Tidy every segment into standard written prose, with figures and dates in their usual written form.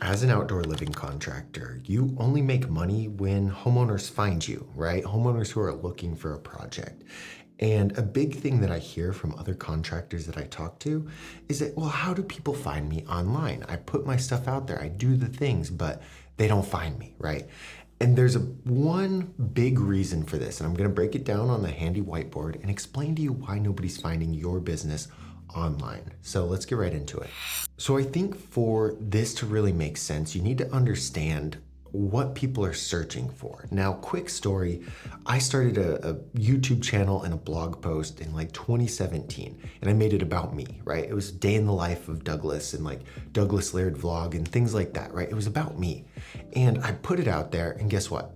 as an outdoor living contractor, you only make money when homeowners find you, right? Homeowners who are looking for a project. And a big thing that I hear from other contractors that I talk to is that, well, how do people find me online? I put my stuff out there, I do the things, but they don't find me, right? And there's one big reason for this, and I'm gonna break it down on the handy whiteboard and explain to you why nobody's finding your business online. So let's get right into it. So I think for this to really make sense, you need to understand what people are searching for. Now, quick story, I started a YouTube channel and a blog post in like 2017, and I made it about me, right? It was day in the life of Douglas and like Douglas Laird vlog and things like that, right? It was about me. And I put it out there, and guess what?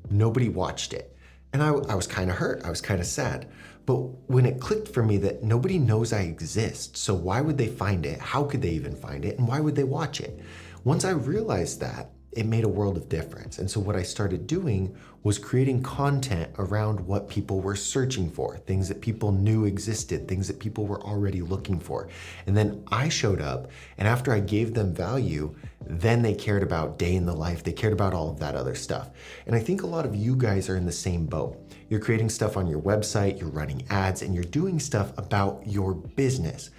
Nobody watched it. And I was kind of hurt, I was kind of sad. But when it clicked for me that nobody knows I exist, so why would they find it? How could they even find it? And why would they watch it? Once I realized that, it made a world of difference. And so what I started doing was creating content around what people were searching for, things that people knew existed, things that people were already looking for. And then I showed up, and after I gave them value, then they cared about day in the life, they cared about all of that other stuff. And I think a lot of you guys are in the same boat. You're creating stuff on your website, you're running ads, and you're doing stuff about your business.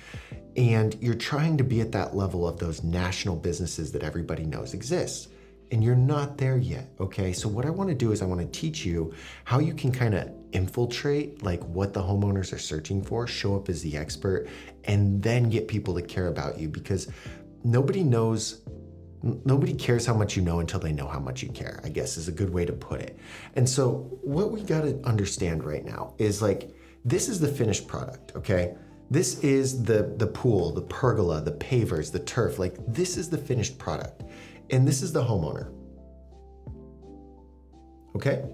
And you're trying to be at that level of those national businesses that everybody knows exist. And you're not there yet, okay? So what I wanna do is I wanna teach you how you can kind of infiltrate like what the homeowners are searching for, show up as the expert, and then get people to care about you, because nobody cares how much you know until they know how much you care, I guess is a good way to put it. And so what we gotta understand right now is like, this is the finished product, okay? This is the pool, the pergola, the pavers, the turf, like this is the finished product. And this is the homeowner, okay?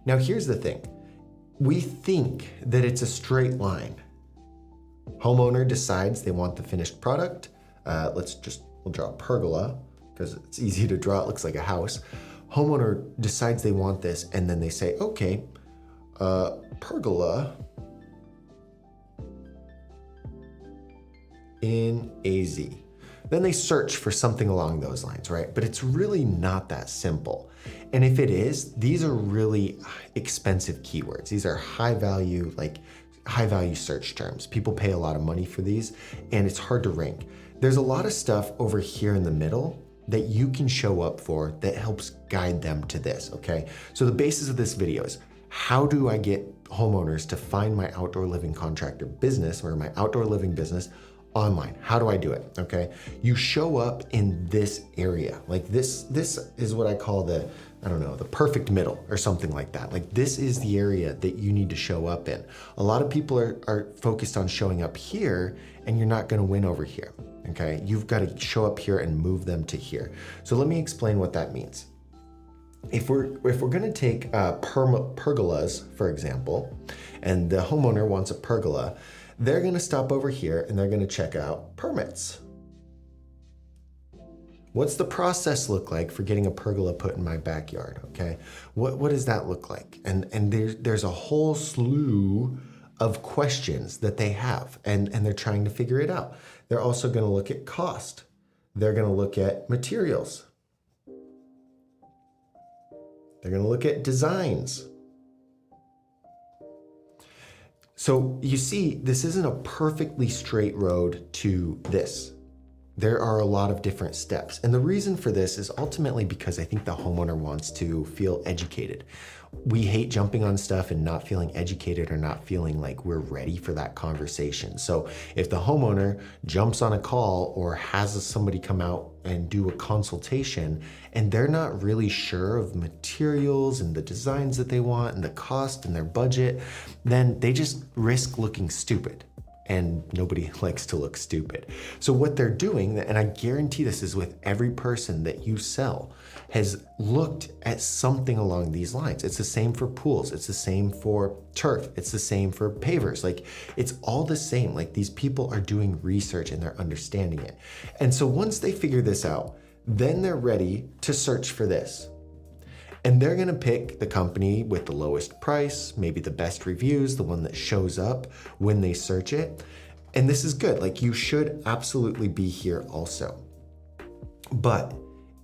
Now here's the thing. We think that it's a straight line. Homeowner decides they want the finished product. We'll draw a pergola because it's easy to draw, it looks like a house. Homeowner decides they want this, and then they say, okay, pergola in AZ. Then they search for something along those lines, right? But it's really not that simple. And if it is, these are really expensive keywords. These are high value search terms. People pay a lot of money for these, and it's hard to rank. There's a lot of stuff over here in the middle that you can show up for that helps guide them to this, okay? So the basis of this video is, how do I get homeowners to find my outdoor living contractor business or my outdoor living business online? How do I do it? Okay, you show up in this area. Like this is what I call the perfect middle or something like that. Like this is the area that you need to show up in. A lot of people are focused on showing up here, and you're not gonna win over here, okay? You've gotta show up here and move them to here. So let me explain what that means. If we're gonna take pergolas, for example, and the homeowner wants a pergola, they're gonna stop over here and they're gonna check out permits. What's the process look like for getting a pergola put in my backyard, okay? What does that look like? And there's a whole slew of questions that they have, and they're trying to figure it out. They're also gonna look at cost. They're gonna look at materials. They're gonna look at designs. So you see, this isn't a perfectly straight road to this. There are a lot of different steps. And the reason for this is ultimately because I think the homeowner wants to feel educated. We hate jumping on stuff and not feeling educated or not feeling like we're ready for that conversation. So if the homeowner jumps on a call or has somebody come out and do a consultation and they're not really sure of materials and the designs that they want and the cost and their budget, then they just risk looking stupid. And nobody likes to look stupid. So what they're doing, and I guarantee this is with every person that you sell, has looked at something along these lines. It's the same for pools. It's the same for turf. It's the same for pavers. Like, it's all the same. Like, these people are doing research and they're understanding it. And so once they figure this out, then they're ready to search for this. And they're gonna pick the company with the lowest price, maybe the best reviews, the one that shows up when they search it. And this is good, like you should absolutely be here also. But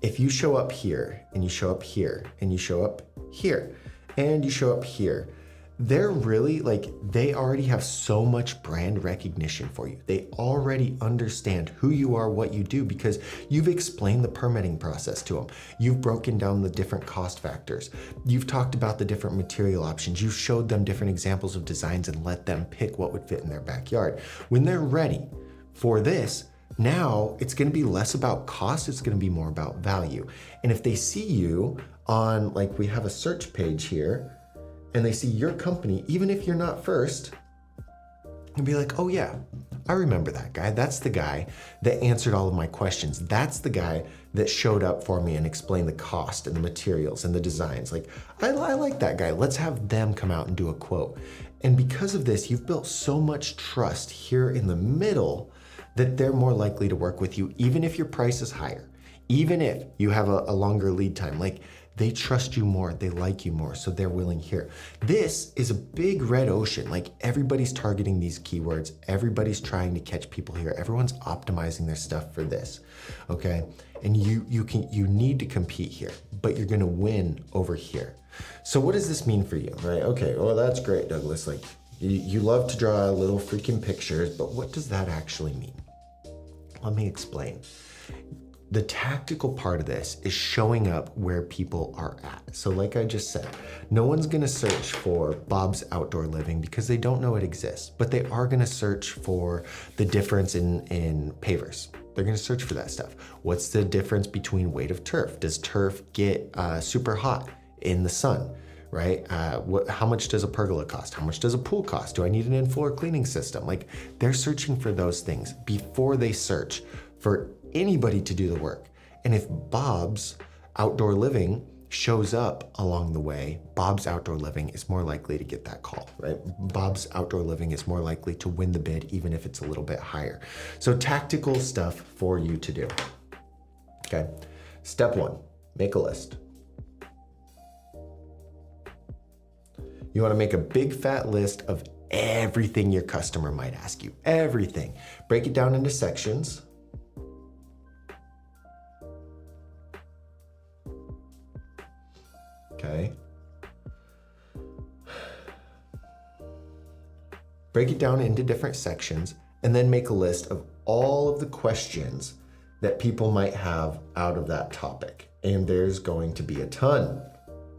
if you show up here and you show up here and you show up here and you show up here, they're really like, they already have so much brand recognition for you. They already understand who you are, what you do, because you've explained the permitting process to them. You've broken down the different cost factors. You've talked about the different material options. You've showed them different examples of designs and let them pick what would fit in their backyard. When they're ready for this, now it's going to be less about cost. It's going to be more about value. And if they see you on, like, we have a search page here, and they see your company, even if you're not first, and be like, oh yeah, I remember that guy. That's the guy that answered all of my questions. That's the guy that showed up for me and explained the cost and the materials and the designs. Like, I like that guy. Let's have them come out and do a quote. And because of this, you've built so much trust here in the middle that they're more likely to work with you, even if your price is higher, even if you have a longer lead time. Like, they trust you more, they like you more, so they're willing here. This is a big red ocean. Like, everybody's targeting these keywords. Everybody's trying to catch people here. Everyone's optimizing their stuff for this, okay? And you need to compete here, but you're gonna win over here. So what does this mean for you, right? Okay, well, that's great, Douglas. Like, you love to draw little freaking pictures, but what does that actually mean? Let me explain. The tactical part of this is showing up where people are at. So like I just said, no one's gonna search for Bob's Outdoor Living because they don't know it exists, but they are gonna search for the difference in pavers. They're gonna search for that stuff. What's the difference between weight of turf? Does turf get super hot in the sun? Right? How much does a pergola cost? How much does a pool cost? Do I need an in-floor cleaning system? Like, they're searching for those things before they search for anybody to do the work. And if Bob's Outdoor Living shows up along the way, Bob's Outdoor Living is more likely to get that call, right? Bob's Outdoor Living is more likely to win the bid, even if it's a little bit higher. So tactical stuff for you to do. Okay. Step one, make a list. You want to make a big fat list of everything your customer might ask you. Everything. Break it down into sections. Okay. Break it down into different sections and then make a list of all of the questions that people might have out of that topic. And there's going to be a ton.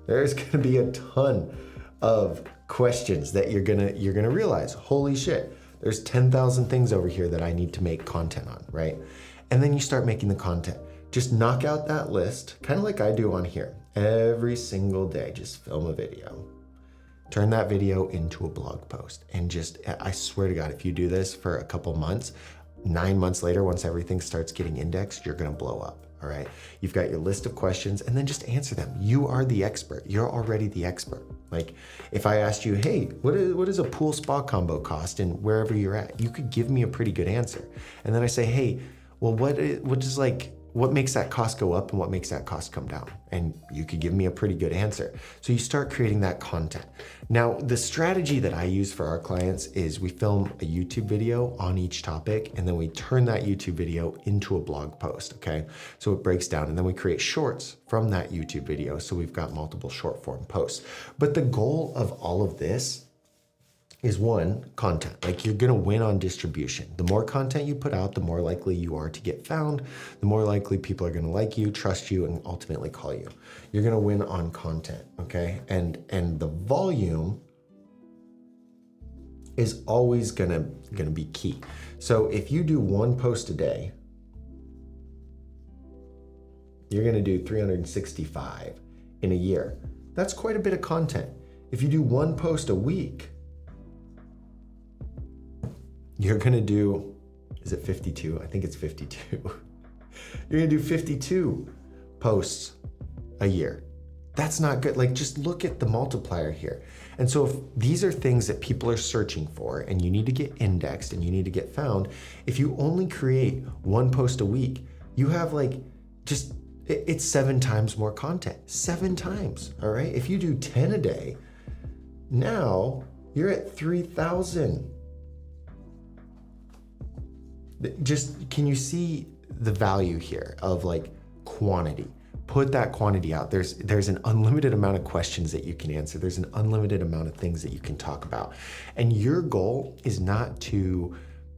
There's going to be a ton of questions that you're gonna realize, holy shit, there's 10,000 things over here that I need to make content on, right? And then you start making the content. Just knock out that list, kind of like I do on here. Every single day, just film a video. Turn that video into a blog post. And just, I swear to God, if you do this for a couple months, 9 months later, once everything starts getting indexed, you're gonna blow up. All right, you've got your list of questions and then just answer them. You are the expert. You're already the expert. Like, if I asked you, hey, what does a pool spa combo cost and wherever you're at, you could give me a pretty good answer. And then I say, hey, well, what makes that cost go up and what makes that cost come down? And you could give me a pretty good answer. So you start creating that content. Now, the strategy that I use for our clients is we film a YouTube video on each topic, and then we turn that YouTube video into a blog post, okay? So it breaks down, and then we create shorts from that YouTube video. So we've got multiple short form posts. But the goal of all of this is one, content. Like, you're gonna win on distribution. The more content you put out, the more likely you are to get found, the more likely people are gonna like you, trust you, and ultimately call you. You're gonna win on content, okay? And the volume is always gonna be key. So if you do one post a day, you're gonna do 365 in a year. That's quite a bit of content. If you do one post a week, you're gonna do, is it 52? I think it's 52. You're gonna do 52 posts a year. That's not good. Like, just look at the multiplier here. And so if these are things that people are searching for and you need to get indexed and you need to get found, if you only create one post a week, you have it's 7 times more content, 7 times, all right? If you do 10 a day, now you're at 3,000. Just, can you see the value here of like quantity. Put that quantity out. There's an unlimited amount of questions that you can answer. There's an unlimited amount of things that you can talk about. And your goal is not to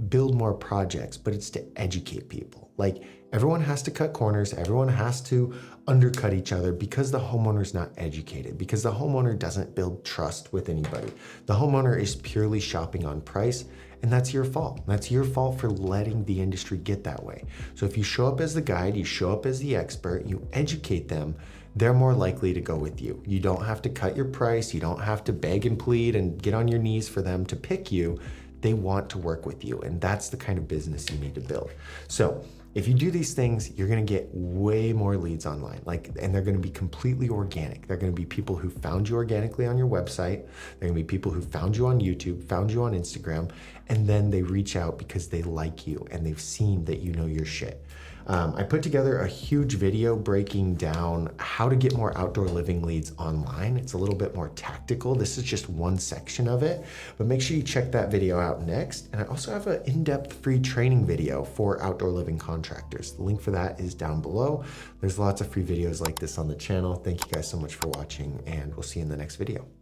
build more projects, but it's to educate people. Like, everyone has to cut corners. Everyone has to undercut each other because the homeowner's not educated, because the homeowner doesn't build trust with anybody. The homeowner is purely shopping on price, and that's your fault. That's your fault for letting the industry get that way. So if you show up as the guide, you show up as the expert, you educate them, they're more likely to go with you. You don't have to cut your price. You don't have to beg and plead and get on your knees for them to pick you. They want to work with you, and that's the kind of business you need to build. So if you do these things, you're gonna get way more leads online, and they're gonna be completely organic. They're gonna be people who found you organically on your website. They're gonna be people who found you on YouTube, found you on Instagram, and then they reach out because they like you and they've seen that you know your shit. I put together a huge video breaking down how to get more outdoor living leads online. It's a little bit more tactical. This is just one section of it, but make sure you check that video out next. And I also have an in-depth free training video for outdoor living contractors. The link for that is down below. There's lots of free videos like this on the channel. Thank you guys so much for watching, and we'll see you in the next video.